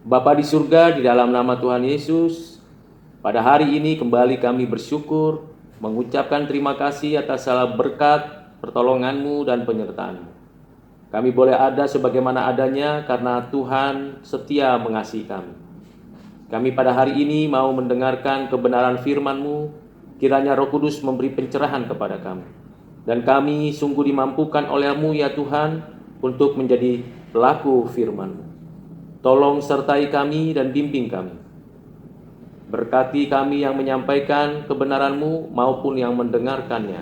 Bapa di surga, di dalam nama Tuhan Yesus, pada hari ini kembali kami bersyukur, mengucapkan terima kasih atas segala berkat, pertolongan-Mu dan penyertaan-Mu. Kami boleh ada sebagaimana adanya karena Tuhan setia mengasihi kami. Kami pada hari ini mau mendengarkan kebenaran firman-Mu, kiranya Roh Kudus memberi pencerahan kepada kami. Dan kami sungguh dimampukan oleh-Mu ya Tuhan untuk menjadi pelaku firman-Mu. Tolong sertai kami dan bimbing kami. Berkati kami yang menyampaikan kebenaran-Mu maupun yang mendengarkannya,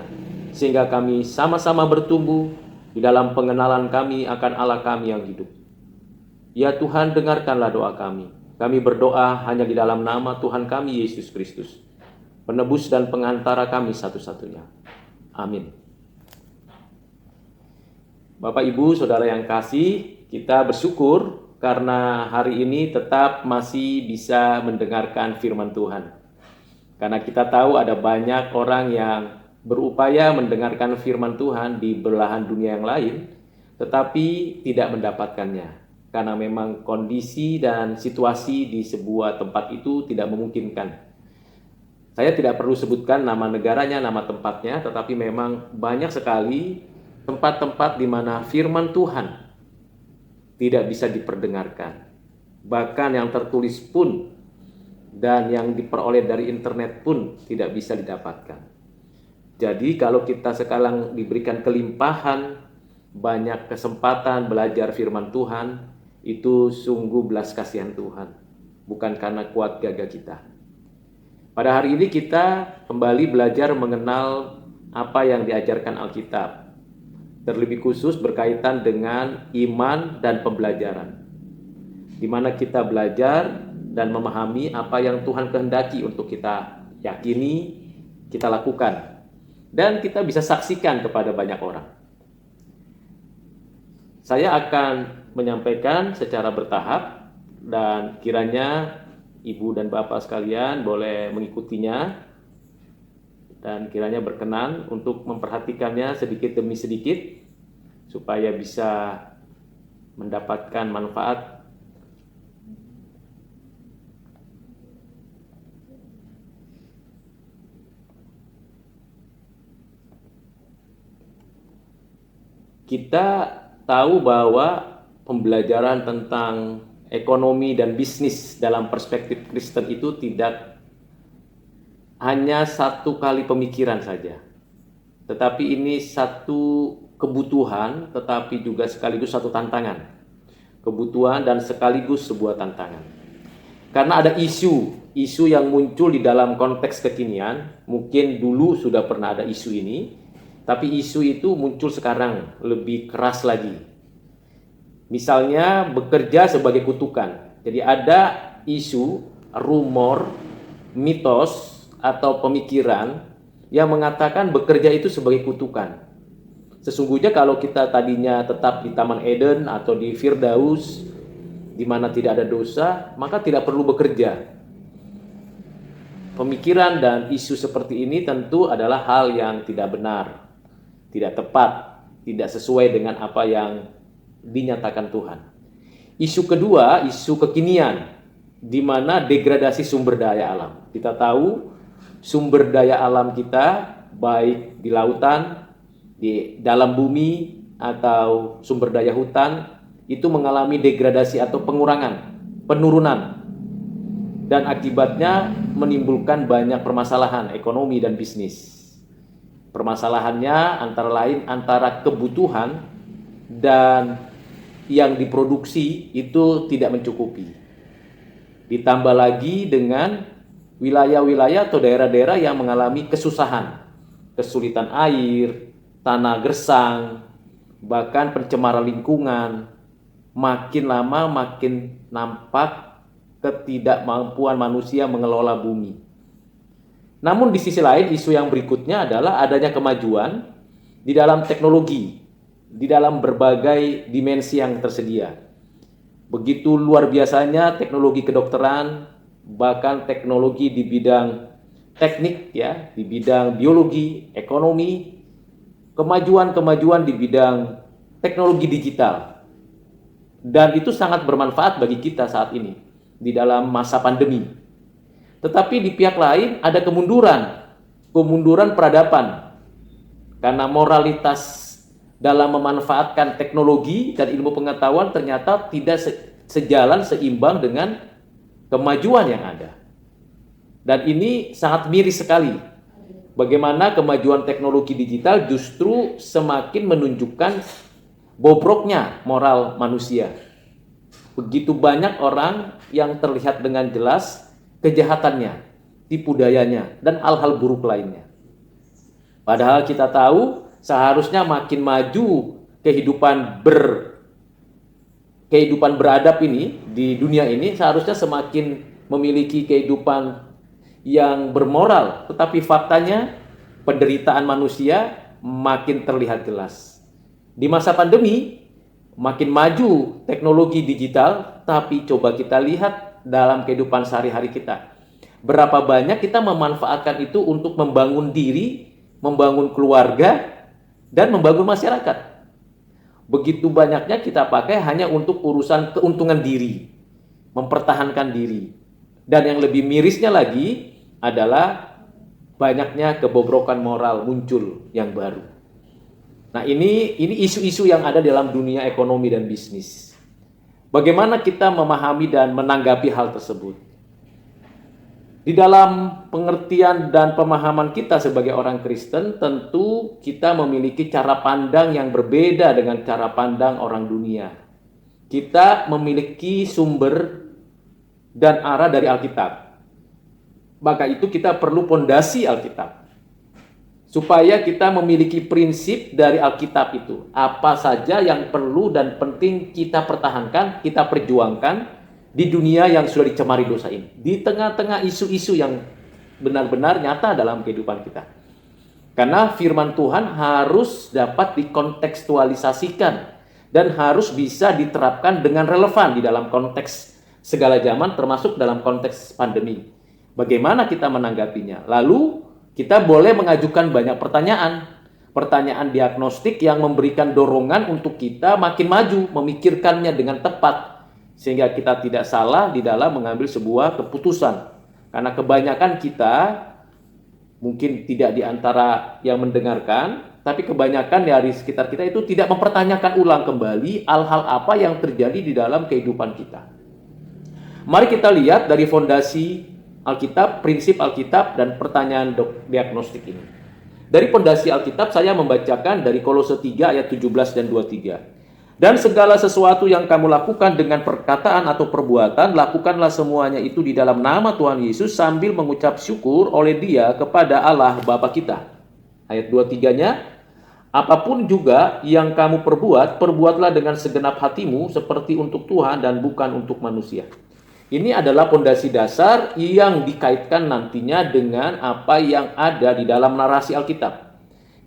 sehingga kami sama-sama bertumbuh di dalam pengenalan kami akan Allah kami yang hidup. Ya Tuhan, dengarkanlah doa kami. Kami berdoa hanya di dalam nama Tuhan kami Yesus Kristus, penebus dan pengantara kami satu-satunya. Amin. Bapak, Ibu, Saudara yang kasih, kita bersyukur karena hari ini tetap masih bisa mendengarkan firman Tuhan. Karena kita tahu ada banyak orang yang berupaya mendengarkan firman Tuhan di belahan dunia yang lain, tetapi tidak mendapatkannya. Karena memang kondisi dan situasi di sebuah tempat itu tidak memungkinkan. Saya tidak perlu sebutkan nama negaranya, nama tempatnya, tetapi memang banyak sekali tempat-tempat di mana firman Tuhan tidak bisa diperdengarkan. Bahkan yang tertulis pun dan yang diperoleh dari internet pun tidak bisa didapatkan. Jadi kalau kita sekarang diberikan kelimpahan, banyak kesempatan belajar firman Tuhan, itu sungguh belas kasihan Tuhan, bukan karena kuat gagah kita. Pada hari ini kita kembali belajar mengenal apa yang diajarkan Alkitab, terlebih khusus berkaitan dengan iman dan pembelajaran, di mana kita belajar dan memahami apa yang Tuhan kehendaki untuk kita yakini, kita lakukan, dan kita bisa saksikan kepada banyak orang. Saya akan menyampaikan secara bertahap, dan kiranya Ibu dan Bapak sekalian boleh mengikutinya, dan kiranya berkenan untuk memperhatikannya sedikit demi sedikit supaya bisa mendapatkan manfaat. Kita tahu bahwa pembelajaran tentang ekonomi dan bisnis dalam perspektif Kristen itu tidak hanya satu kali pemikiran saja, tetapi ini satu kebutuhan, tetapi juga sekaligus satu tantangan. Kebutuhan dan sekaligus sebuah tantangan. Karena ada isu yang muncul di dalam konteks kekinian. Mungkin dulu sudah pernah ada isu ini, tapi isu itu muncul sekarang lebih keras lagi. Misalnya bekerja sebagai kutukan. Jadi ada isu, rumor, mitos atau pemikiran yang mengatakan bekerja itu sebagai kutukan. Sesungguhnya kalau kita tadinya tetap di Taman Eden atau di Firdaus, di mana tidak ada dosa, maka tidak perlu bekerja. Pemikiran dan isu seperti ini tentu adalah hal yang tidak benar, tidak tepat, tidak sesuai dengan apa yang dinyatakan Tuhan. Isu kedua, isu kekinian, di mana degradasi sumber daya alam. Kita tahu sumber daya alam kita, baik di lautan, di dalam bumi, atau sumber daya hutan, itu mengalami degradasi atau pengurangan, penurunan. Dan akibatnya menimbulkan banyak permasalahan ekonomi dan bisnis. Permasalahannya antara lain antara kebutuhan dan yang diproduksi itu tidak mencukupi. Ditambah lagi dengan wilayah-wilayah atau daerah-daerah yang mengalami kesusahan, kesulitan air, tanah gersang, bahkan pencemaran lingkungan. Makin lama makin nampak ketidakmampuan manusia mengelola bumi. Namun di sisi lain, isu yang berikutnya adalah adanya kemajuan di dalam teknologi, di dalam berbagai dimensi yang tersedia. Begitu luar biasanya teknologi kedokteran, bahkan teknologi di bidang teknik, ya, di bidang biologi, ekonomi, kemajuan-kemajuan di bidang teknologi digital. Dan itu sangat bermanfaat bagi kita saat ini. di dalam masa pandemi. Tetapi di pihak lain ada kemunduran peradaban. Karena moralitas dalam memanfaatkan teknologi dan ilmu pengetahuan ternyata tidak sejalan seimbang dengan kemajuan yang ada. Dan ini sangat miris sekali. Bagaimana kemajuan teknologi digital justru semakin menunjukkan bobroknya moral manusia. Begitu banyak orang yang terlihat dengan jelas kejahatannya, tipu dayanya, dan hal-hal buruk lainnya. Padahal kita tahu seharusnya makin maju kehidupan beradab ini di dunia ini, seharusnya semakin memiliki kehidupan yang bermoral. Tetapi faktanya penderitaan manusia makin terlihat jelas. Di masa pandemi makin maju teknologi digital, tapi coba kita lihat dalam kehidupan sehari-hari kita. Berapa banyak kita memanfaatkan itu untuk membangun diri, membangun keluarga, dan membangun masyarakat. Begitu banyaknya kita pakai hanya untuk urusan keuntungan diri, mempertahankan diri. Dan yang lebih mirisnya lagi adalah banyaknya kebobrokan moral muncul yang baru. Nah, ini isu-isu yang ada dalam dunia ekonomi dan bisnis. Bagaimana kita memahami dan menanggapi hal tersebut? Di dalam pengertian dan pemahaman kita sebagai orang Kristen, tentu kita memiliki cara pandang yang berbeda dengan cara pandang orang dunia. Kita memiliki sumber dan arah dari Alkitab. Maka itu kita perlu pondasi Alkitab. Supaya kita memiliki prinsip dari Alkitab itu. Apa saja yang perlu dan penting kita pertahankan, kita perjuangkan di dunia yang sudah dicemari dosa ini. Di tengah-tengah isu-isu yang benar-benar nyata dalam kehidupan kita. Karena firman Tuhan harus dapat dikontekstualisasikan dan harus bisa diterapkan dengan relevan di dalam konteks segala zaman, termasuk dalam konteks pandemi. Bagaimana kita menanggapinya? Lalu kita boleh mengajukan banyak pertanyaan diagnostik yang memberikan dorongan untuk kita makin maju, memikirkannya dengan tepat, sehingga kita tidak salah di dalam mengambil sebuah keputusan. Karena kebanyakan kita, mungkin tidak di antara yang mendengarkan, tapi kebanyakan dari sekitar kita itu tidak mempertanyakan ulang kembali hal-hal apa yang terjadi di dalam kehidupan kita. Mari kita lihat dari fondasi Alkitab, prinsip Alkitab, dan pertanyaan diagnostik ini. Dari fondasi Alkitab saya membacakan dari Kolose 3 ayat 17 dan 23. Dan segala sesuatu yang kamu lakukan dengan perkataan atau perbuatan, lakukanlah semuanya itu di dalam nama Tuhan Yesus sambil mengucap syukur oleh Dia kepada Allah Bapa kita. Ayat 23-nya, apapun juga yang kamu perbuat, perbuatlah dengan segenap hatimu seperti untuk Tuhan dan bukan untuk manusia. Ini adalah fondasi dasar yang dikaitkan nantinya dengan apa yang ada di dalam narasi Alkitab.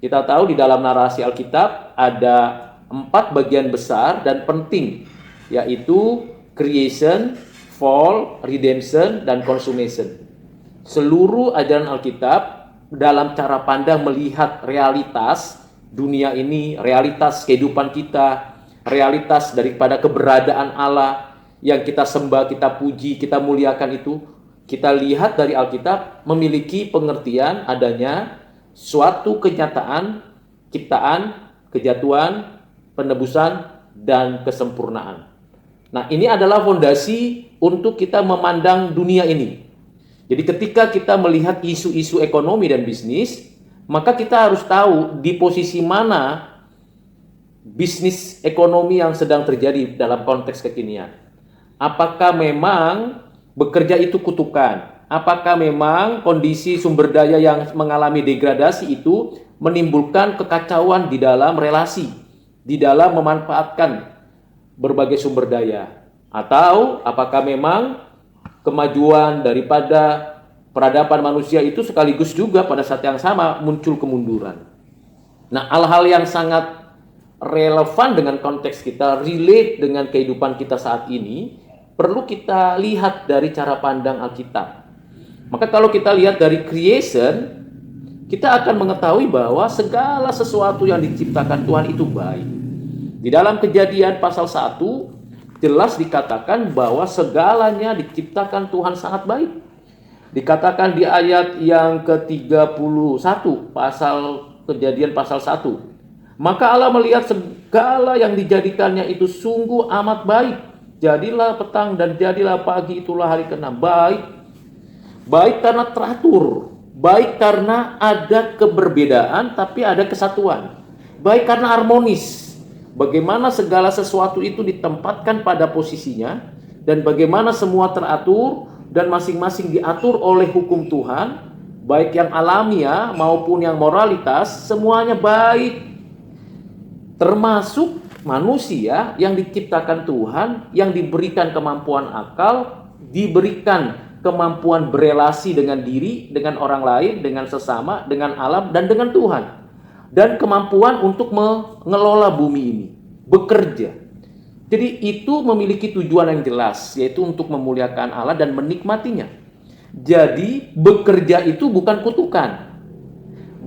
Kita tahu di dalam narasi Alkitab ada 4 bagian besar dan penting, yaitu creation, fall, redemption, dan consummation. Seluruh ajaran Alkitab dalam cara pandang melihat realitas dunia ini, realitas kehidupan kita, realitas daripada keberadaan Allah yang kita sembah, kita puji, kita muliakan itu, kita lihat dari Alkitab memiliki pengertian adanya suatu kenyataan, ciptaan, kejatuhan, penebusan, dan kesempurnaan. Nah, ini adalah fondasi untuk kita memandang dunia ini. Jadi ketika kita melihat isu-isu ekonomi dan bisnis, maka kita harus tahu di posisi mana bisnis ekonomi yang sedang terjadi dalam konteks kekinian. Apakah memang bekerja itu kutukan? Apakah memang kondisi sumber daya yang mengalami degradasi itu menimbulkan kekacauan di dalam relasi, di dalam memanfaatkan berbagai sumber daya? Atau apakah memang kemajuan daripada peradaban manusia itu sekaligus juga pada saat yang sama muncul kemunduran? Nah, hal-hal yang sangat relevan dengan konteks kita, relate dengan kehidupan kita saat ini, perlu kita lihat dari cara pandang Alkitab. Maka kalau kita lihat dari creation, kita akan mengetahui bahwa segala sesuatu yang diciptakan Tuhan itu baik. Di dalam Kejadian pasal 1, jelas dikatakan bahwa segalanya diciptakan Tuhan sangat baik. Dikatakan di ayat yang ke-31 pasal Kejadian pasal 1. Maka Allah melihat segala yang dijadikannya itu sungguh amat baik. Jadilah petang dan jadilah pagi, itulah hari ke-6. Baik. Baik karena teratur. Baik karena ada keberbedaan tapi ada kesatuan. Baik karena harmonis. Bagaimana segala sesuatu itu ditempatkan pada posisinya, dan bagaimana semua teratur dan masing-masing diatur oleh hukum Tuhan, baik yang alamiah maupun yang moralitas, semuanya baik. Termasuk manusia yang diciptakan Tuhan, yang diberikan kemampuan akal, diberikan kemampuan berelasi dengan diri, dengan orang lain, dengan sesama, dengan alam, dan dengan Tuhan. Dan kemampuan untuk mengelola bumi ini, bekerja. Jadi itu memiliki tujuan yang jelas, yaitu untuk memuliakan Allah dan menikmatinya. Jadi bekerja itu bukan kutukan.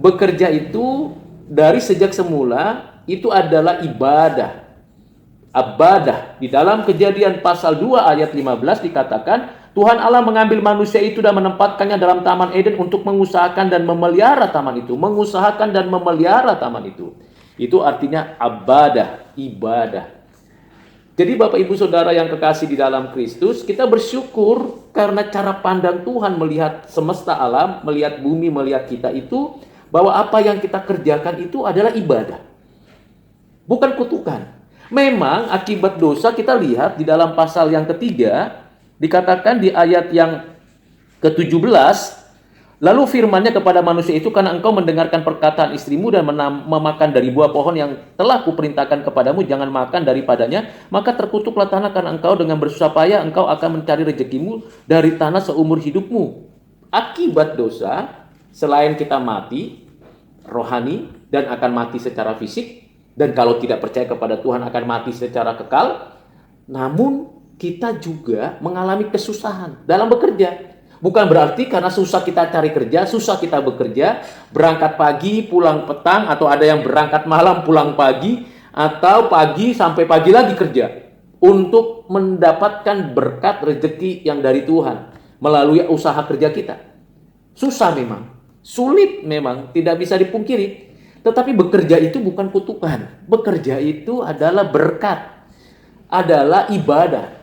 Bekerja itu dari sejak semula itu adalah ibadah. Abadah. Di dalam Kejadian pasal 2 ayat 15 dikatakan, Tuhan Allah mengambil manusia itu dan menempatkannya dalam Taman Eden untuk mengusahakan dan memelihara taman itu. Mengusahakan dan memelihara taman itu. Itu artinya abadah, ibadah. Jadi Bapak Ibu Saudara yang kekasih di dalam Kristus, kita bersyukur karena cara pandang Tuhan melihat semesta alam, melihat bumi, melihat kita itu, bahwa apa yang kita kerjakan itu adalah ibadah. Bukan kutukan. Memang akibat dosa kita lihat di dalam pasal yang ketiga, dikatakan di ayat yang ke-17, lalu firman-Nya kepada manusia itu, karena engkau mendengarkan perkataan istrimu dan memakan dari buah pohon yang telah kuperintahkan kepadamu, jangan makan daripadanya, maka terkutuklah tanah karena engkau dengan bersusah payah engkau akan mencari rezekimu dari tanah seumur hidupmu. Akibat dosa, selain kita mati rohani dan akan mati secara fisik, dan kalau tidak percaya kepada Tuhan akan mati secara kekal, namun kita juga mengalami kesusahan dalam bekerja. Bukan berarti karena susah kita cari kerja, susah kita bekerja, berangkat pagi, pulang petang, atau ada yang berangkat malam, pulang pagi, atau pagi sampai pagi lagi kerja untuk mendapatkan berkat rezeki yang dari Tuhan melalui usaha kerja kita. Susah memang, sulit memang, tidak bisa dipungkiri. Tetapi bekerja itu bukan kutukan. Bekerja itu adalah berkat, adalah ibadah.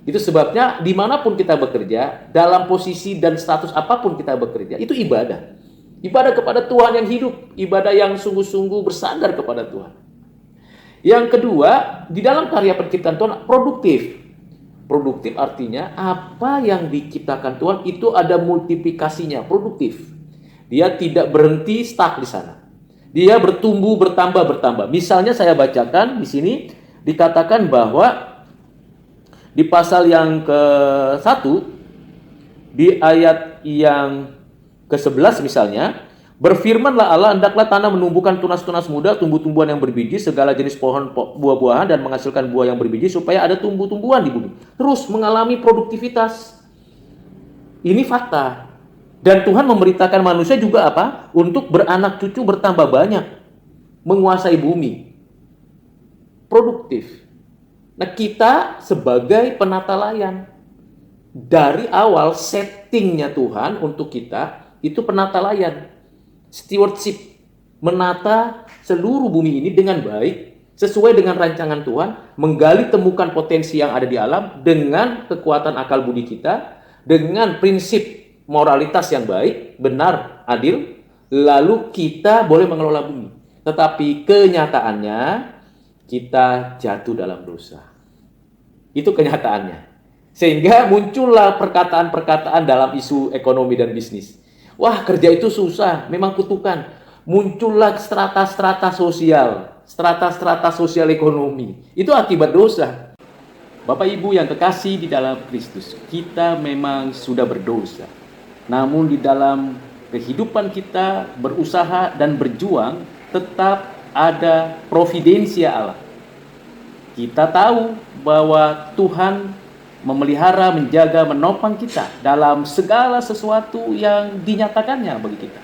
Itu sebabnya dimanapun kita bekerja, dalam posisi dan status apapun kita bekerja, itu ibadah. Ibadah kepada Tuhan yang hidup, ibadah yang sungguh-sungguh bersandar kepada Tuhan. Yang kedua, di dalam karya penciptaan Tuhan, produktif. Produktif artinya apa yang diciptakan Tuhan itu ada multiplikasinya, produktif. Dia tidak berhenti stuck di sana. Dia bertumbuh, bertambah. Misalnya saya bacakan di sini, dikatakan bahwa di pasal yang ke-1, di ayat yang ke-11 misalnya, berfirmanlah Allah, hendaklah tanah menumbuhkan tunas-tunas muda, tumbuh-tumbuhan yang berbiji, segala jenis pohon buah-buahan, dan menghasilkan buah yang berbiji, supaya ada tumbuh-tumbuhan di bumi. Terus mengalami produktivitas. Ini fakta. Dan Tuhan memberitakan manusia juga apa? Untuk beranak cucu bertambah banyak, menguasai bumi. Produktif. Nah, kita sebagai penata layan, dari awal settingnya Tuhan untuk kita itu penata layan, stewardship, menata seluruh bumi ini dengan baik, sesuai dengan rancangan Tuhan, menggali temukan potensi yang ada di alam dengan kekuatan akal budi kita, dengan prinsip moralitas yang baik, benar, adil, lalu kita boleh mengelola bumi. Tetapi kenyataannya kita jatuh dalam dosa. Itu kenyataannya. Sehingga muncullah perkataan-perkataan dalam isu ekonomi dan bisnis. Wah, kerja itu susah, memang kutukan. Muncullah strata-strata sosial ekonomi. Itu akibat dosa. Bapak Ibu yang kekasih di dalam Kristus, kita memang sudah berdosa. Namun di dalam kehidupan kita berusaha dan berjuang, tetap ada providensia Allah. Kita tahu bahwa Tuhan memelihara, menjaga, menopang kita dalam segala sesuatu yang dinyatakannya bagi kita.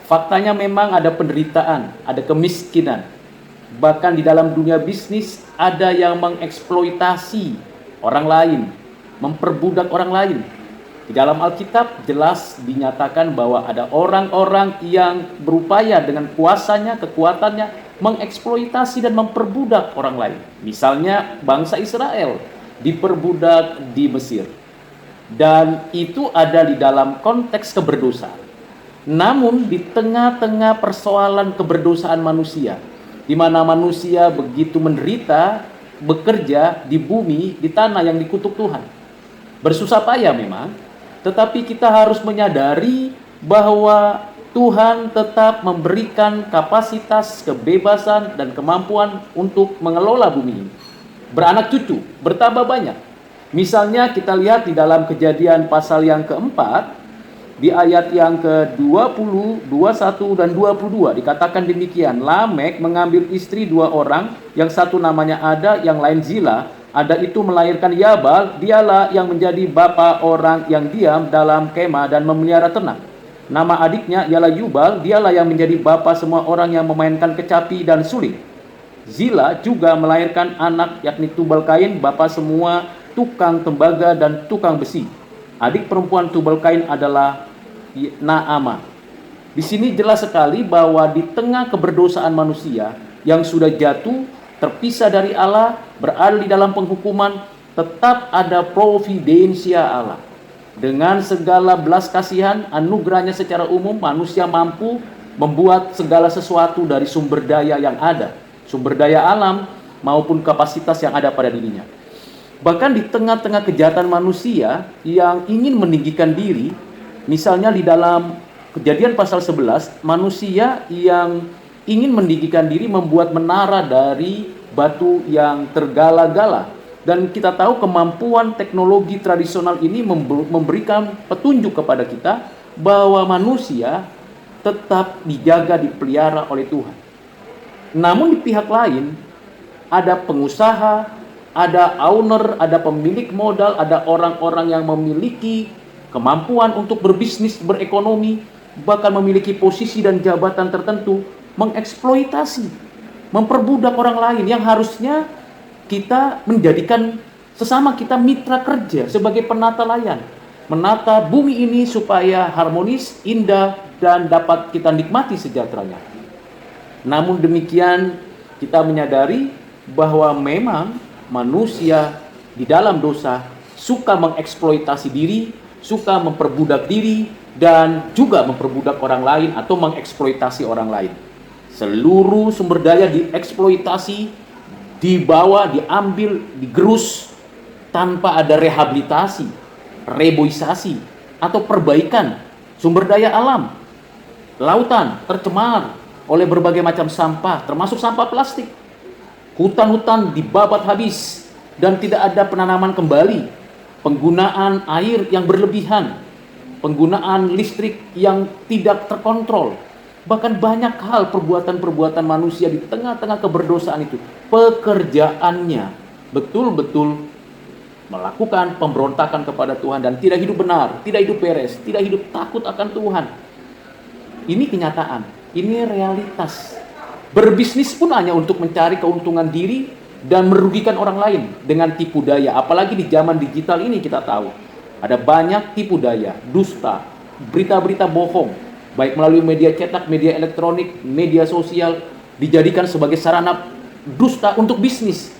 Faktanya memang ada penderitaan, ada kemiskinan, Bahkan di dalam dunia bisnis ada yang mengeksploitasi orang lain, memperbudak orang lain. Di dalam Alkitab jelas dinyatakan bahwa ada orang-orang yang berupaya dengan kuasanya, kekuatannya, mengeksploitasi dan memperbudak orang lain. Misalnya bangsa Israel diperbudak di Mesir. Dan itu ada di dalam konteks keberdosaan. Namun di tengah-tengah persoalan keberdosaan manusia, di mana manusia begitu menderita, bekerja di bumi, di tanah yang dikutuk Tuhan. Bersusah payah memang, tetapi kita harus menyadari bahwa Tuhan tetap memberikan kapasitas, kebebasan, dan kemampuan untuk mengelola bumi ini. Beranak cucu, bertambah banyak. Misalnya kita lihat di dalam Kejadian pasal yang keempat, di ayat yang ke-20, 21, dan 22 dikatakan demikian. Lamek mengambil istri dua orang, yang satu namanya Ada, yang lain Zila. Ada itu melahirkan Yabal, dialah yang menjadi bapa orang yang diam dalam kemah dan memelihara ternak. Nama adiknya ialah Yubal, dialah yang menjadi bapa semua orang yang memainkan kecapi dan suling. Zila juga melahirkan anak yakni Tubal-Kain, bapa semua tukang tembaga dan tukang besi. Adik perempuan Tubal-Kain adalah Naamah. Di sini jelas sekali bahwa di tengah keberdosaan manusia yang sudah jatuh, terpisah dari Allah, berada di dalam penghukuman, tetap ada providensia Allah. Dengan segala belas kasihan, anugerahnya secara umum, manusia mampu membuat segala sesuatu dari sumber daya yang ada, sumber daya alam maupun kapasitas yang ada pada dirinya. Bahkan di tengah-tengah kejahatan manusia yang ingin meninggikan diri, misalnya di dalam Kejadian pasal 11, manusia yang ingin meninggikan diri membuat menara dari batu yang tergala-gala. Dan kita tahu kemampuan teknologi tradisional ini memberikan petunjuk kepada kita bahwa manusia tetap dijaga, dipelihara oleh Tuhan. Namun di pihak lain, ada pengusaha, ada owner, ada pemilik modal, ada orang-orang yang memiliki kemampuan untuk berbisnis, berekonomi, bahkan memiliki posisi dan jabatan tertentu, mengeksploitasi, memperbudak orang lain yang harusnya kita menjadikan sesama kita mitra kerja sebagai penata layan, menata bumi ini supaya harmonis, indah, dan dapat kita nikmati sejahteranya. Namun demikian, kita menyadari bahwa memang manusia di dalam dosa suka mengeksploitasi diri, suka memperbudak diri, dan juga memperbudak orang lain atau mengeksploitasi orang lain. Seluruh sumber daya dieksploitasi, dibawa, diambil, digerus tanpa ada rehabilitasi, reboisasi, atau perbaikan sumber daya alam. Lautan tercemar oleh berbagai macam sampah, termasuk sampah plastik. Hutan-hutan dibabat habis dan tidak ada penanaman kembali. Penggunaan air yang berlebihan, penggunaan listrik yang tidak terkontrol. Bahkan banyak hal perbuatan-perbuatan manusia di tengah-tengah keberdosaan itu, pekerjaannya betul-betul melakukan pemberontakan kepada Tuhan dan tidak hidup benar, tidak hidup beres, tidak hidup takut akan Tuhan. Ini kenyataan, ini realitas. Berbisnis pun hanya untuk mencari keuntungan diri dan merugikan orang lain dengan tipu daya. Apalagi di zaman digital ini kita tahu, ada banyak tipu daya, dusta, berita-berita bohong, baik melalui media cetak, media elektronik, media sosial, dijadikan sebagai sarana dusta untuk bisnis.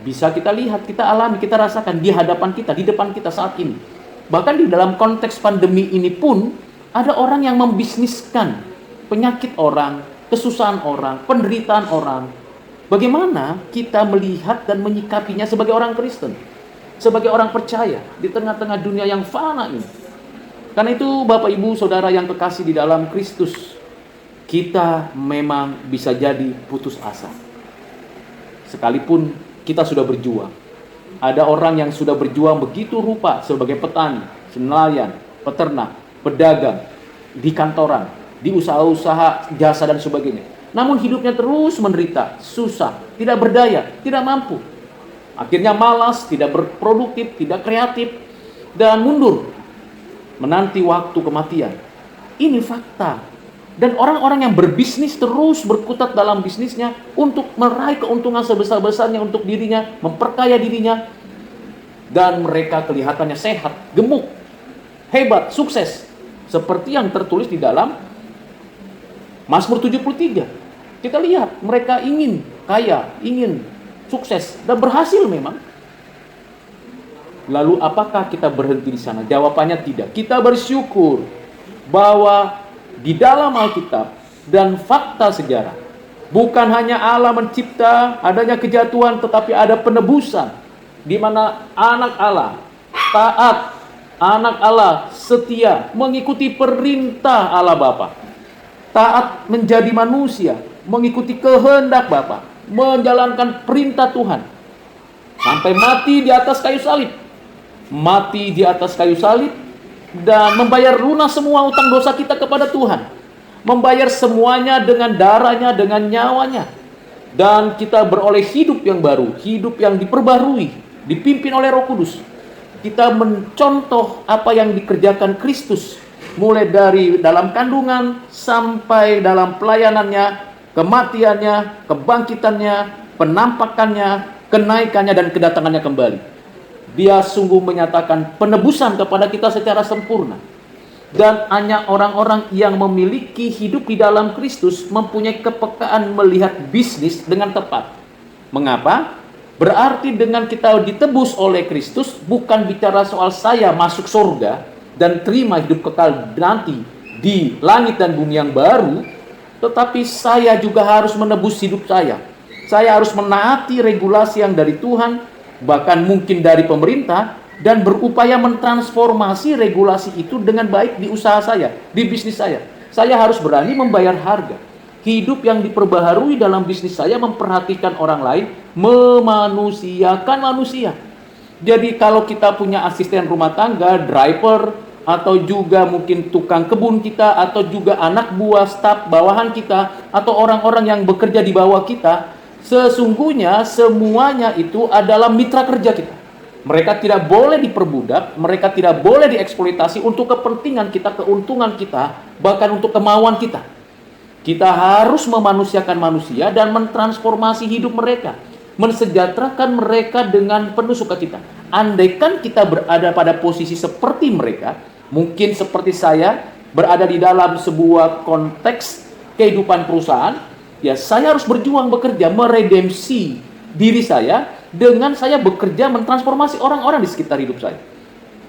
Bisa kita lihat, kita alami, kita rasakan di hadapan kita, di depan kita saat ini. Bahkan di dalam konteks pandemi ini pun, ada orang yang membisniskan penyakit orang, kesusahan orang, penderitaan orang. Bagaimana kita melihat dan menyikapinya sebagai orang Kristen, sebagai orang percaya di tengah-tengah dunia yang fana ini? Karena itu Bapak Ibu Saudara yang kekasih di dalam Kristus, kita memang bisa jadi putus asa. Sekalipun kita sudah berjuang. Ada orang yang sudah berjuang begitu rupa sebagai petani, nelayan, peternak, pedagang, di kantoran, di usaha-usaha jasa dan sebagainya. Namun hidupnya terus menderita, susah, tidak berdaya, tidak mampu. Akhirnya malas, tidak berproduktif, tidak kreatif, dan mundur menanti waktu kematian. Ini fakta. Dan orang-orang yang berbisnis terus berkutat dalam bisnisnya untuk meraih keuntungan sebesar-besarnya untuk dirinya, memperkaya dirinya. Dan mereka kelihatannya sehat, gemuk, hebat, sukses. Seperti yang tertulis di dalam Mazmur 73. Kita lihat mereka ingin kaya, ingin sukses, dan berhasil memang. Lalu apakah kita berhenti di sana? Jawabannya tidak. Kita bersyukur bahwa di dalam Alkitab dan fakta sejarah, bukan hanya Allah mencipta adanya kejatuhan, tetapi ada penebusan, di mana anak Allah taat, anak Allah setia, mengikuti perintah Allah Bapa, taat menjadi manusia, mengikuti kehendak Bapa, menjalankan perintah Tuhan, sampai mati di atas kayu salib. Mati di atas kayu salib dan membayar lunas semua utang dosa kita kepada Tuhan. Membayar semuanya dengan darahnya, dengan nyawanya. Dan kita beroleh hidup yang baru, hidup yang diperbarui, dipimpin oleh Roh Kudus. Kita mencontoh apa yang dikerjakan Kristus, mulai dari dalam kandungan sampai dalam pelayanannya, kematiannya, kebangkitannya, penampakannya, kenaikannya, dan kedatangannya kembali. Dia sungguh menyatakan penebusan kepada kita secara sempurna. Dan hanya orang-orang yang memiliki hidup di dalam Kristus mempunyai kepekaan melihat bisnis dengan tepat. Mengapa? Berarti dengan kita ditebus oleh Kristus, bukan bicara soal saya masuk surga dan terima hidup kekal nanti di langit dan bumi yang baru, tetapi saya juga harus menebus hidup saya. Saya harus menaati regulasi yang dari Tuhan, bahkan mungkin dari pemerintah, dan berupaya mentransformasi regulasi itu dengan baik di usaha saya, di bisnis saya. Saya harus berani membayar harga. Hidup yang diperbaharui dalam bisnis saya memperhatikan orang lain, memanusiakan manusia. Jadi kalau kita punya asisten rumah tangga, driver, atau juga mungkin tukang kebun kita, atau juga anak buah, staf bawahan kita, atau orang-orang yang bekerja di bawah kita, sesungguhnya semuanya itu adalah mitra kerja kita. Mereka tidak boleh diperbudak, mereka tidak boleh dieksploitasi untuk kepentingan kita, keuntungan kita, bahkan untuk kemauan kita. Kita harus memanusiakan manusia dan mentransformasi hidup mereka, mensejahterakan mereka dengan penuh sukacita. Andaikan kita berada pada posisi seperti mereka, mungkin seperti saya berada di dalam sebuah konteks kehidupan perusahaan, ya saya harus berjuang bekerja, meredempsi diri saya dengan saya bekerja mentransformasi orang-orang di sekitar hidup saya.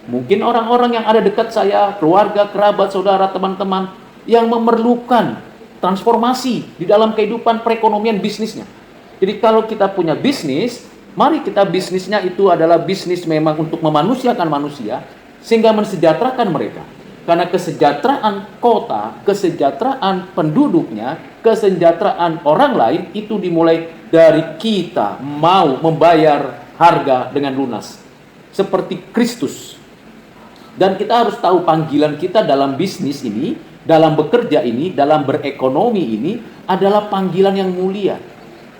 Mungkin orang-orang yang ada dekat saya, keluarga, kerabat, saudara, teman-teman yang memerlukan transformasi di dalam kehidupan perekonomian bisnisnya. Jadi kalau kita punya bisnis, mari kita bisnisnya itu adalah bisnis memang untuk memanusiakan manusia sehingga mensejahterakan mereka. Karena kesejahteraan kota, kesejahteraan penduduknya, kesejahteraan orang lain itu dimulai dari kita mau membayar harga dengan lunas. Seperti Kristus. Dan kita harus tahu panggilan kita dalam bisnis ini, dalam bekerja ini, dalam berekonomi ini adalah panggilan yang mulia.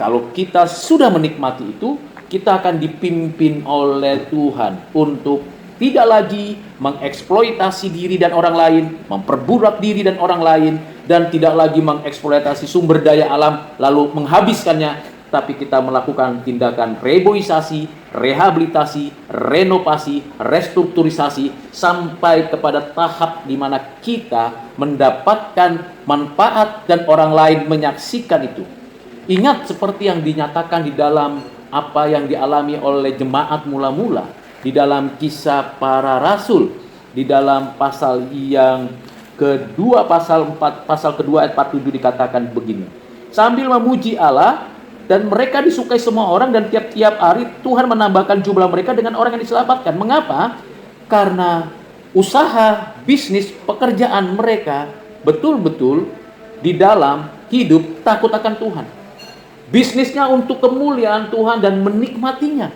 Kalau kita sudah menikmati itu, kita akan dipimpin oleh Tuhan untuk tidak lagi mengeksploitasi diri dan orang lain, memperbudak diri dan orang lain, dan tidak lagi mengeksploitasi sumber daya alam lalu menghabiskannya, tapi kita melakukan tindakan reboisasi, rehabilitasi, renovasi, restrukturisasi, sampai kepada tahap di mana kita mendapatkan manfaat dan orang lain menyaksikan itu. Ingat seperti yang dinyatakan di dalam apa yang dialami oleh jemaat mula-mula, di dalam Kisah Para Rasul, di dalam pasal yang kedua, pasal kedua ayat 47 dikatakan begini. Sambil memuji Allah, dan mereka disukai semua orang, dan tiap-tiap hari Tuhan menambahkan jumlah mereka dengan orang yang diselamatkan. Mengapa? Karena usaha, bisnis, pekerjaan mereka betul-betul di dalam hidup takut akan Tuhan. Bisnisnya untuk kemuliaan Tuhan dan menikmatinya.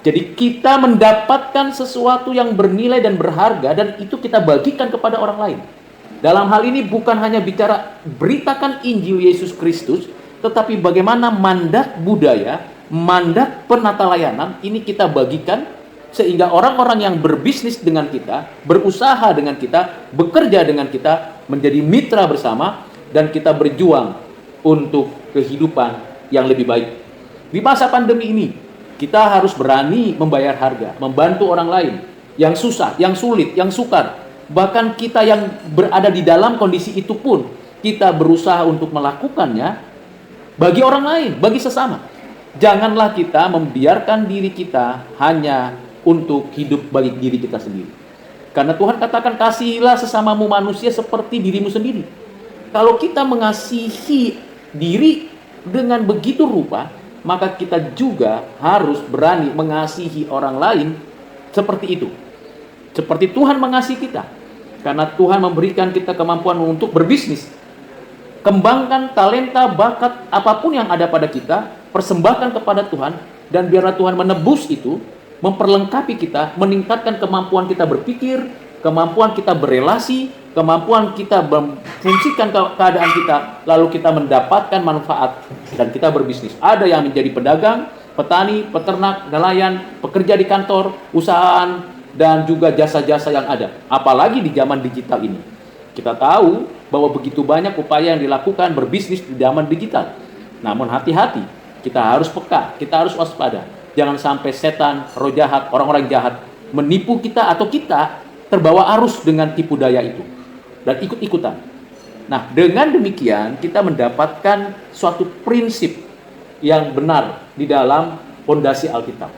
Jadi kita mendapatkan sesuatu yang bernilai dan berharga, dan itu kita bagikan kepada orang lain. Dalam hal ini bukan hanya bicara beritakan Injil Yesus Kristus, tetapi bagaimana mandat budaya, mandat penata layanan ini kita bagikan, sehingga orang-orang yang berbisnis dengan kita, berusaha dengan kita, bekerja dengan kita, menjadi mitra bersama, dan kita berjuang untuk kehidupan yang lebih baik. Di masa pandemi ini, kita harus berani membayar harga, membantu orang lain yang susah, yang sulit, yang sukar. Bahkan kita yang berada di dalam kondisi itu pun, kita berusaha untuk melakukannya bagi orang lain, bagi sesama. Janganlah kita membiarkan diri kita hanya untuk hidup bagi diri kita sendiri. Karena Tuhan katakan, kasihilah sesamamu manusia seperti dirimu sendiri. Kalau kita mengasihi diri dengan begitu rupa, maka kita juga harus berani mengasihi orang lain seperti itu. Seperti Tuhan mengasihi kita. Karena Tuhan memberikan kita kemampuan untuk berbisnis. Kembangkan talenta, bakat, apapun yang ada pada kita, persembahkan kepada Tuhan, dan biarlah Tuhan menebus itu, memperlengkapi kita, meningkatkan kemampuan kita berpikir, kemampuan kita berelasi, kemampuan kita memfungsikan keadaan kita, lalu kita mendapatkan manfaat dan kita berbisnis. Ada yang menjadi pedagang, petani, peternak, nelayan, pekerja di kantor, usahaan, dan juga jasa-jasa yang ada. Apalagi di zaman digital ini. Kita tahu bahwa begitu banyak upaya yang dilakukan berbisnis di zaman digital. Namun hati-hati, kita harus peka, kita harus waspada. Jangan sampai setan, roh jahat, orang-orang jahat menipu kita atau kita terbawa arus dengan tipu daya itu dan ikut-ikutan. Nah, dengan demikian kita mendapatkan suatu prinsip yang benar di dalam fondasi Alkitab.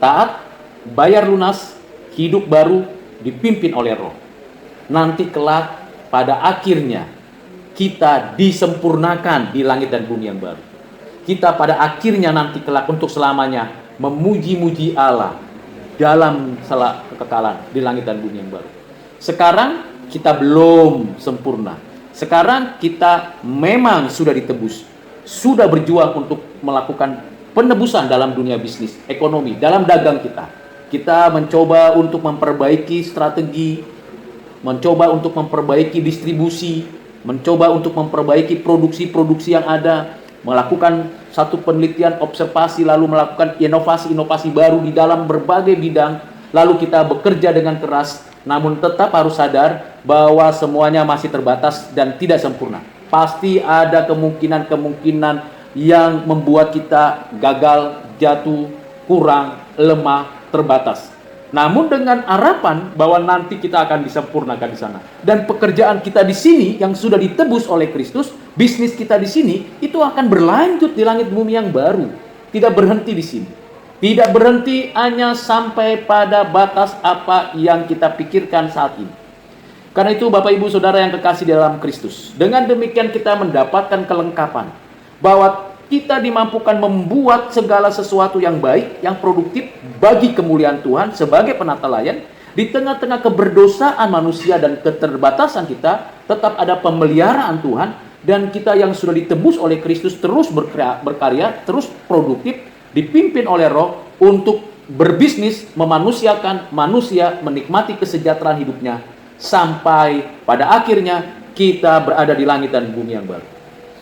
Taat, bayar lunas, hidup baru, dipimpin oleh Roh. Nanti kelak pada akhirnya kita disempurnakan di langit dan bumi yang baru. Kita pada akhirnya nanti kelak untuk selamanya memuji-muji Allah dalam kekekalan di langit dan bumi yang baru. Sekarang kita belum sempurna. Sekarang kita memang sudah ditebus, sudah berjuang untuk melakukan penebusan dalam dunia bisnis, ekonomi, dalam dagang kita. Kita mencoba untuk memperbaiki strategi, mencoba untuk memperbaiki distribusi, mencoba untuk memperbaiki produksi-produksi yang ada, melakukan satu penelitian, observasi, lalu melakukan inovasi-inovasi baru di dalam berbagai bidang, lalu kita bekerja dengan keras, namun tetap harus sadar bahwa semuanya masih terbatas dan tidak sempurna. Pasti ada kemungkinan-kemungkinan yang membuat kita gagal, jatuh, kurang, lemah, terbatas. Namun dengan harapan bahwa nanti kita akan disempurnakan di sana. Dan pekerjaan kita di sini yang sudah ditebus oleh Kristus, bisnis kita di sini itu akan berlanjut di langit bumi yang baru. Tidak berhenti di sini. Tidak berhenti hanya sampai pada batas apa yang kita pikirkan saat ini. Karena itu Bapak Ibu Saudara yang kekasih dalam Kristus, dengan demikian kita mendapatkan kelengkapan bahwa kita dimampukan membuat segala sesuatu yang baik, yang produktif bagi kemuliaan Tuhan sebagai penata layan. Di tengah-tengah keberdosaan manusia dan keterbatasan kita, tetap ada pemeliharaan Tuhan, dan kita yang sudah ditebus oleh Kristus terus berkarya, terus produktif, dipimpin oleh Roh untuk berbisnis, memanusiakan manusia, menikmati kesejahteraan hidupnya, sampai pada akhirnya kita berada di langit dan bumi yang baru.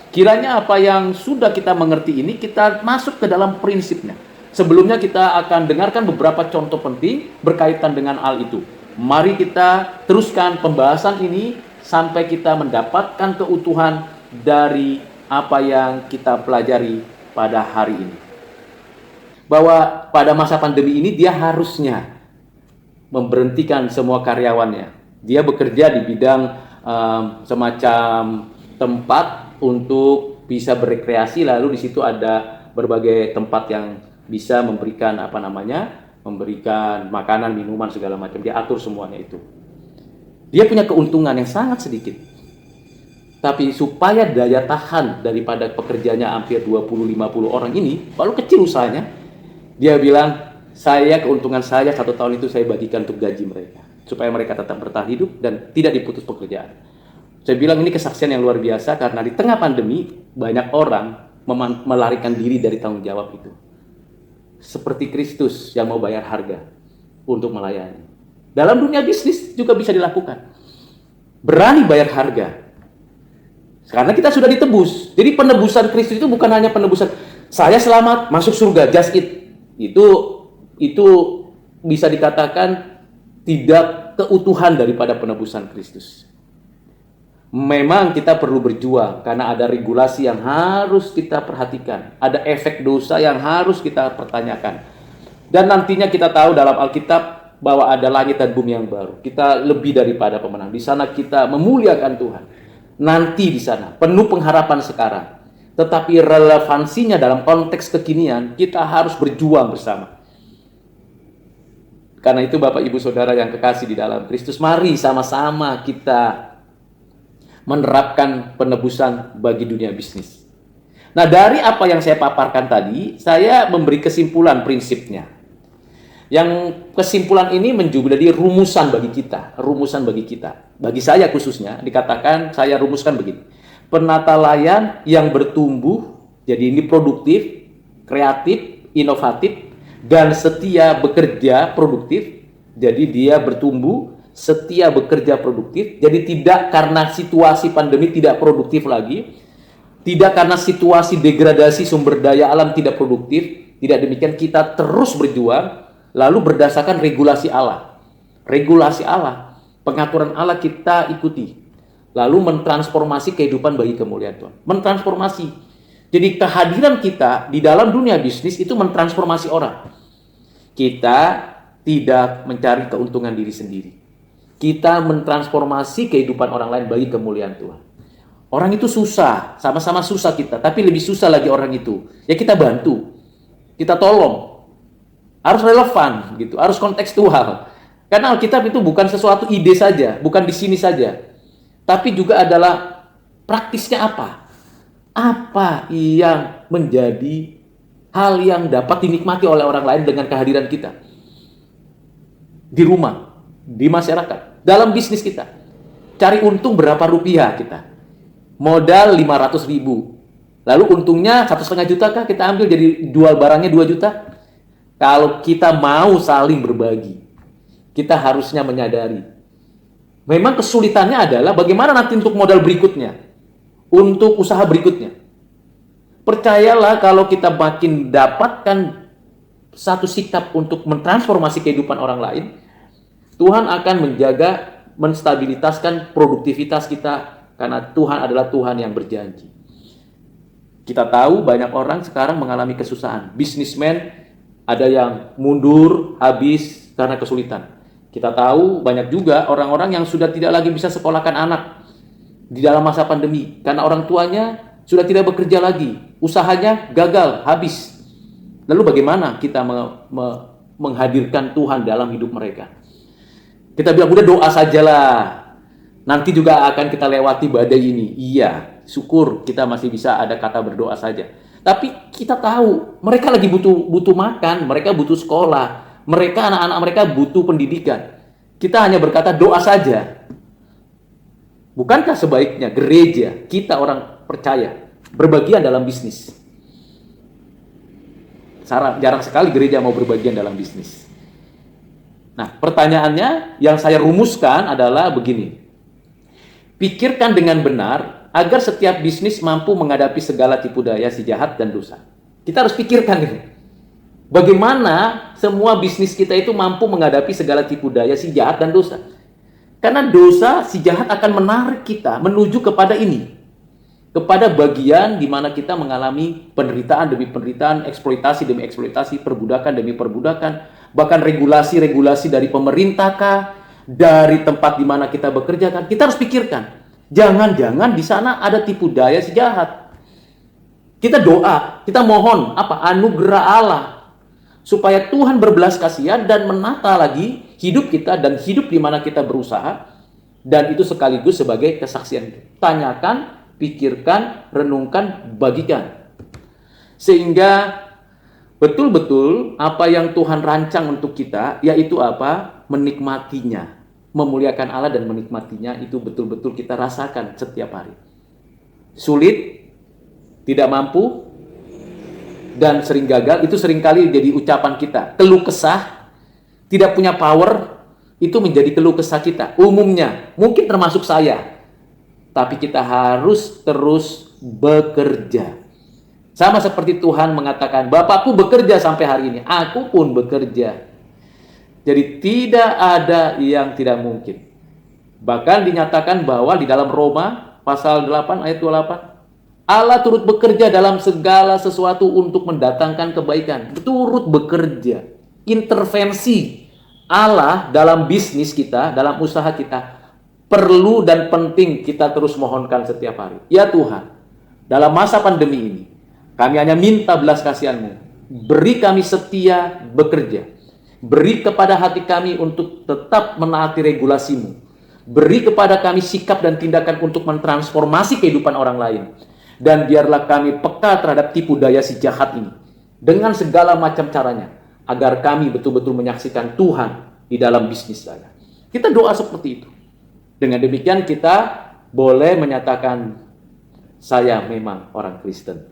Kiranya apa yang sudah kita mengerti ini, kita masuk ke dalam prinsipnya. Sebelumnya kita akan dengarkan beberapa contoh penting berkaitan dengan hal itu. Mari kita teruskan pembahasan ini sampai kita mendapatkan keutuhan dari apa yang kita pelajari pada hari ini. Bahwa pada masa pandemi ini dia harusnya memberhentikan semua karyawannya. Dia bekerja di bidang semacam tempat untuk bisa berekreasi, lalu di situ ada berbagai tempat yang bisa memberikan memberikan makanan, minuman, segala macam. Dia atur semuanya itu. Dia punya keuntungan yang sangat sedikit. Tapi supaya daya tahan daripada pekerjanya hampir 20-50 orang ini, walau kecil usahanya, dia bilang, keuntungan saya 1 tahun itu saya bagikan untuk gaji mereka, supaya mereka tetap bertahan hidup dan tidak diputus pekerjaan. Saya bilang ini kesaksian yang luar biasa, karena di tengah pandemi banyak orang melarikan diri dari tanggung jawab itu. Seperti Kristus yang mau bayar harga untuk melayani. Dalam dunia bisnis juga bisa dilakukan. Berani bayar harga. Karena kita sudah ditebus. Jadi penebusan Kristus itu bukan hanya penebusan saya selamat masuk surga, just it. Itu bisa dikatakan tidak keutuhan daripada penebusan Kristus. Memang kita perlu berjuang karena ada regulasi yang harus kita perhatikan, ada efek dosa yang harus kita pertanyakan. Dan nantinya kita tahu dalam Alkitab bahwa ada langit dan bumi yang baru. Kita lebih daripada pemenang. Di sana kita memuliakan Tuhan. Nanti di sana penuh pengharapan sekarang. Tetapi relevansinya dalam konteks kekinian, kita harus berjuang bersama. Karena itu Bapak Ibu Saudara yang kekasih di dalam Kristus, mari sama-sama kita menerapkan penebusan bagi dunia bisnis. Nah, dari apa yang saya paparkan tadi, saya memberi kesimpulan prinsipnya. Yang kesimpulan ini menjadi rumusan bagi kita, Bagi saya khususnya, dikatakan saya rumuskan begini. Penata layan yang bertumbuh, jadi ini produktif, kreatif, inovatif, dan setia bekerja produktif, jadi dia bertumbuh, setia bekerja produktif, jadi tidak karena situasi pandemi tidak produktif lagi, tidak karena situasi degradasi sumber daya alam tidak produktif, tidak demikian, kita terus berjuang, lalu berdasarkan regulasi Allah, pengaturan Allah kita ikuti, lalu mentransformasi kehidupan bagi kemuliaan Tuhan, mentransformasi. Jadi kehadiran kita di dalam dunia bisnis itu mentransformasi orang. Kita tidak mencari keuntungan diri sendiri. Kita mentransformasi kehidupan orang lain bagi kemuliaan Tuhan. Orang itu susah, sama-sama susah kita, tapi lebih susah lagi orang itu. Ya kita bantu, kita tolong. Harus relevan gitu, harus kontekstual. Karena Alkitab itu bukan sesuatu ide saja, bukan di sini saja. Tapi juga adalah praktisnya apa? Apa yang menjadi hal yang dapat dinikmati oleh orang lain dengan kehadiran kita? Di rumah, di masyarakat, dalam bisnis kita. Cari untung berapa rupiah kita? Modal 500.000. Lalu untungnya 1,5 juta kah? Kita ambil jadi jual barangnya 2 juta. Kalau kita mau saling berbagi, kita harusnya menyadari. Memang kesulitannya adalah bagaimana nanti untuk modal berikutnya, untuk usaha berikutnya. Percayalah kalau kita makin dapatkan satu sikap untuk mentransformasi kehidupan orang lain, Tuhan akan menjaga, menstabilitaskan produktivitas kita, karena Tuhan adalah Tuhan yang berjanji. Kita tahu banyak orang sekarang mengalami kesusahan. Bisnismen ada yang mundur, habis karena kesulitan. Kita tahu banyak juga orang-orang yang sudah tidak lagi bisa sekolahkan anak di dalam masa pandemi, karena orang tuanya sudah tidak bekerja lagi, usahanya gagal, habis. Lalu bagaimana kita menghadirkan Tuhan dalam hidup mereka? Kita bilang, udah doa sajalah, nanti juga akan kita lewati badai ini. Iya, syukur kita masih bisa ada kata berdoa saja. Tapi kita tahu, mereka lagi butuh makan, mereka butuh sekolah, mereka, anak-anak mereka butuh pendidikan. Kita hanya berkata doa saja. Bukankah sebaiknya gereja, kita orang percaya, berbagian dalam bisnis? Jarang sekali gereja mau berbagian dalam bisnis. Nah, pertanyaannya yang saya rumuskan adalah begini. Pikirkan dengan benar agar setiap bisnis mampu menghadapi segala tipu daya si jahat dan dosa. Kita harus pikirkan ini. Bagaimana semua bisnis kita itu mampu menghadapi segala tipu daya si jahat dan dosa. Karena dosa, si jahat akan menarik kita menuju kepada ini. Kepada bagian di mana kita mengalami penderitaan demi penderitaan, eksploitasi demi eksploitasi, perbudakan demi perbudakan, bahkan regulasi-regulasi dari pemerintah kah, dari tempat di mana kita bekerja kan. Kita harus pikirkan, jangan-jangan di sana ada tipu daya si jahat. Kita doa, kita mohon anugerah Allah supaya Tuhan berbelas kasihan dan menata lagi hidup kita dan hidup di mana kita berusaha, dan itu sekaligus sebagai kesaksian. Tanyakan, pikirkan, renungkan, bagikan. Sehingga betul-betul apa yang Tuhan rancang untuk kita, yaitu apa? Menikmatinya. Memuliakan Allah dan menikmatinya, itu betul-betul kita rasakan setiap hari. Sulit, tidak mampu, dan sering gagal, itu seringkali jadi ucapan kita. Keluh kesah, tidak punya power, itu menjadi keluh kesah kita. Umumnya, mungkin termasuk saya. Tapi kita harus terus bekerja. Sama seperti Tuhan mengatakan, Bapakku bekerja sampai hari ini, aku pun bekerja. Jadi tidak ada yang tidak mungkin. Bahkan dinyatakan bahwa di dalam Roma pasal 8 ayat 28, Allah turut bekerja dalam segala sesuatu untuk mendatangkan kebaikan. Turut bekerja. Intervensi Allah dalam bisnis kita, dalam usaha kita, perlu dan penting kita terus mohonkan setiap hari. Ya Tuhan, dalam masa pandemi ini, kami hanya minta belas kasihan-Mu. Beri kami setia bekerja. Beri kepada hati kami untuk tetap menaati regulasi-Mu. Beri kepada kami sikap dan tindakan untuk mentransformasi kehidupan orang lain. Dan biarlah kami peka terhadap tipu daya si jahat ini. Dengan segala macam caranya. Agar kami betul-betul menyaksikan Tuhan di dalam bisnis saya. Kita doa seperti itu. Dengan demikian kita boleh menyatakan, saya memang orang Kristen.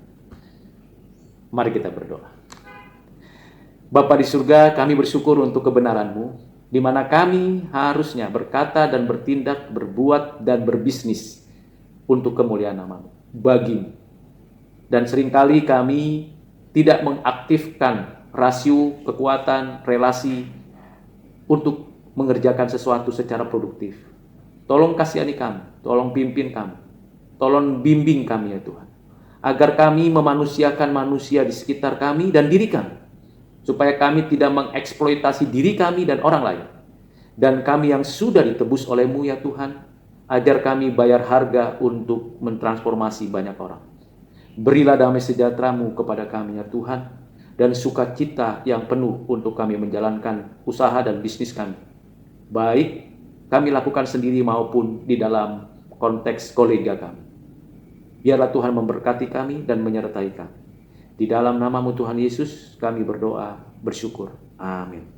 Mari kita berdoa. Bapa di surga, kami bersyukur untuk kebenaran-Mu, di mana kami harusnya berkata dan bertindak, berbuat dan berbisnis untuk kemuliaan nama-Mu, bagi-Mu. Dan seringkali kami tidak mengaktifkan rasio, kekuatan, relasi untuk mengerjakan sesuatu secara produktif. Tolong kasihani kami, tolong pimpin kami, tolong bimbing kami ya Tuhan, agar kami memanusiakan manusia di sekitar kami dan diri kami, supaya kami tidak mengeksploitasi diri kami dan orang lain. Dan kami yang sudah ditebus oleh-Mu ya Tuhan, ajar kami bayar harga untuk mentransformasi banyak orang. Berilah damai sejahtera-Mu kepada kami ya Tuhan, dan sukacita yang penuh untuk kami menjalankan usaha dan bisnis kami. Baik kami lakukan sendiri maupun di dalam konteks kolega kami. Biarlah Tuhan memberkati kami dan menyertai kami. Di dalam nama-Mu Tuhan Yesus kami berdoa, bersyukur. Amin.